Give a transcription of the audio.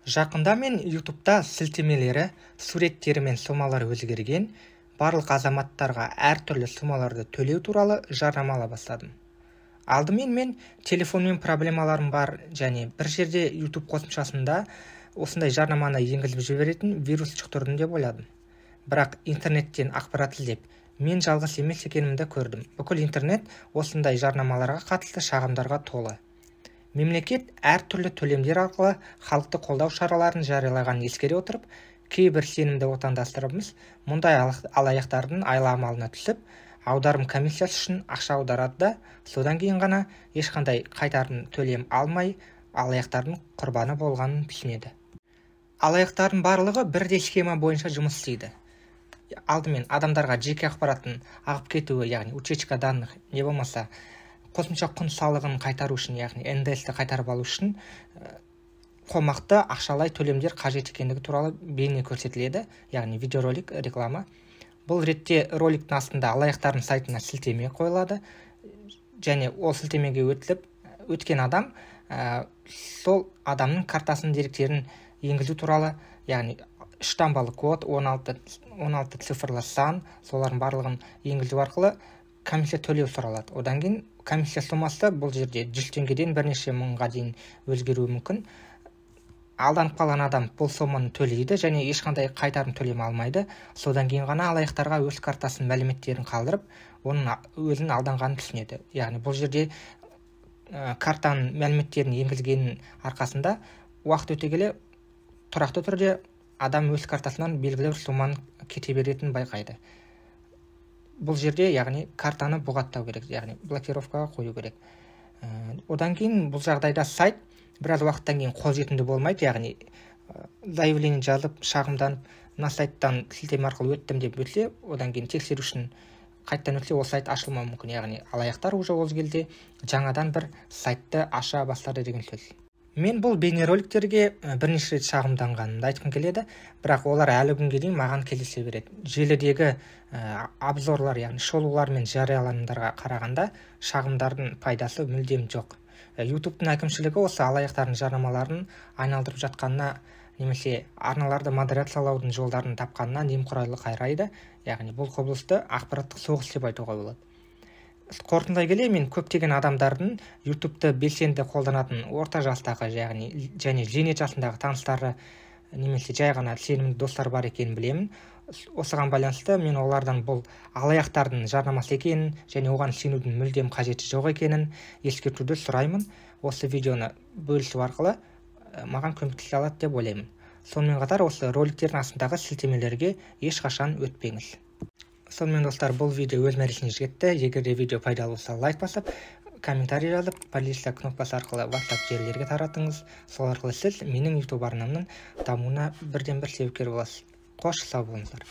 Жақында мен YouTube'да сілтемелері, суреттері мен сомалары өзгерген барлық азаматтарға әртүрлі сомаларды төлеу туралы жарнамала бастадым. Алдымен мен телефонмен проблемаларым бар және бір жерде YouTube қосымшасында осындай жарнаманы енгізіп жіберетін вирус жұқтырдым деп ойладым. Бірақ интернеттен ақпарат іздеп, мен жалғыз емес екенімді көрдім. Бүкіл интернет осындай жарнамаларға қатысты шағымдарға толы. Мемлекет әртүрлі төлемдер арқылы халықты қолдау шараларын жариялағанын ескере отырып, кейбір сенімді отандастарымыз мұндай алаяқтардың айла-амалына түсіп, аударым комиссиясы үшін ақша аударады да, содан кейін ғана ешқандай қайтарым төлем алмай, алаяқтардың құрбаны болғанын түсінеді. Алаяқтардың барлығы бірдей схема бойынша жұмыс істейді. Алдымен адамдарға жеке ақпаратын ағып кетуі, яғни утечка данных, не болмаса қосымша құн салығын қайтару үшін, яғни НДС-ті қайтарып алу үшін қомақты ақшалай төлемдер қажет екендігі туралы бейне көрсетіледі, яғни видеоролик, реклама. Бұл ретте роликтің астында алаяқтардың сайтына сілтеме қойылады, және ол сілтемеге өткен адам сол адамның картасының деректерін енгізу туралы, яғни 3 таңбалы код, 16 цифрлы сан, солардың барлығын енгізу арқылы комиссия төлеу сұралады. Одан кейін комиссия сомасы бұл жерде 100 теңгеден бірнеше мыңға дейін өзгеруі мүмкін. Алданып қалған адам бұл соманы төлейді және ешқандай қайтарым төлем алмайды. Содан кейін ғана алаяқтарға өз картасының мәліметтерін қалдырып, оның өзін алданғанын түсінеді. Яғни бұл жерде картаның мәліметтерін енгізгеннің арқасында уақыт өте келе тұрақты түрде адам өз картасынан белгілі бір соманы кете беретінін байқайды. Бұл жерде, яғни, картаны бұғаттау керек, яғни блокировкаға қою керек. Одан кейін бұл жағдайда сайт біраз уақыттан кейін қолжетімді болмайды, яғни заявление жазып, шағымданып, мына сайттан сілтеме арқылы өттім деп өтсе, одан кейін тексеру үшін қайттан өтсе, ол сайт ашылмауы мүмкін, яғни алаяқтар уже ол кезде жаңадан бір сайтты аша бастады деген сөз. Мен бұл бейнероликтерге бірнеше рет шағымданғанымды айтқым келеді, бірақ олар әлі күнге дейін маған кездесе береді. Желідегі обзорлар, яғни шолулар мен жарияланымдарға қарағанда шағымдардың пайдасы мүлдем жоқ. YouTube-тың әкімшілігі осы алаяқтардың жарнамаларын айналдырып жатқанына, немесе арналарды модерациялаудың жолдарын тапқанына немқұрайлы қайрайды, яғни бұл құбылысты ақпараттық соғыс деп айтуға болады. Қорытындылай келе, мен көптеген адамдардың YouTube-ты белсенді қолданатын орта жастағы, және зейнет жасындағы таныстары немесе жай ғана сенімді достар бар екенін білемін. Осыған байланысты мен олардан бұл алаяқтардың жарнамасы екенін және оған сенудің мүлдем қажеті жоқ екенін ескертуді сұраймын. Осы видеоны бөлісу арқылы маған көмектесе алады деп ойлаймын. Сонымен қатар осы роликтердің астындағы сілтемелерге ешқашан өтпеңіз. Сонымен достар, бұл видео өз мәресіне жетті. Егер де видео пайдалы болса, лайк басып, комментарий жазып, полиция кнопкасы арқылы WhatsApp желілерге таратыңыз. Сол арқылы сіз менің YouTube арнамның дамуына бірден бір себепкер боласыз. Қош, сау болыңыздар.